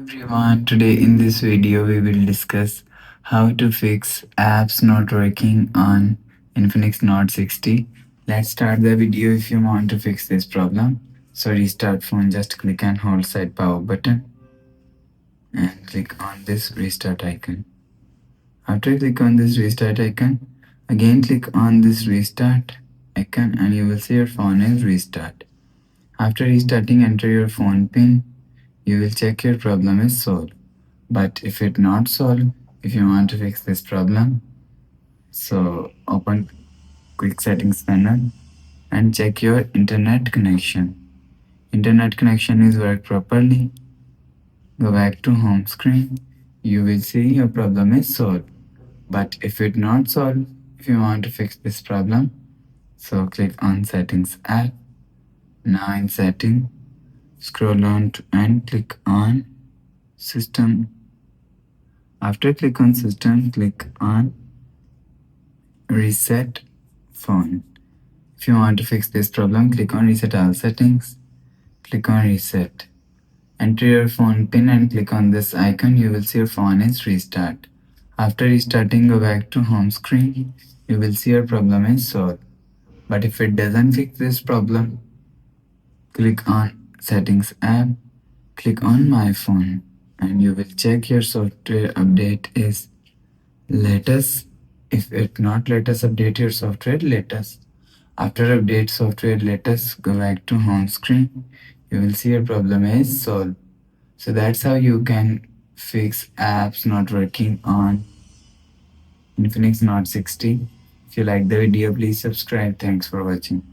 Everyone, today in this video we will discuss how to fix apps not working on Infinix Note 60. Let's start the video. If you want to fix this problem, so restart phone, just click and hold side power button and click on this restart icon. After click on this restart icon, again click on this restart icon and you will see your phone is restart. After restarting, enter your phone pin. You will check your problem is solved. But if it not solved, if you want to fix this problem, so open quick settings panel and check your internet connection. Internet connection is work properly. Go back to home screen. You will see your problem is solved. But if it not solved, if you want to fix this problem, so click on settings app. Now in setting, scroll down to and click on system. After click on system, click on reset phone. If you want to fix this problem, click on reset all settings. Click on reset. Enter your phone pin and click on this icon. You will see your phone is restart. After restarting, go back to home screen. You will see your problem is solved. But if it doesn't fix this problem, click on settings app. Click on my phone and you will check your software update is latest. If it not latest, update your software latest. After update software latest, go back to home screen. You will see your problem is solved. So that's how you can fix apps not working on Infinix Note 60. If you like the video, please subscribe. Thanks for watching.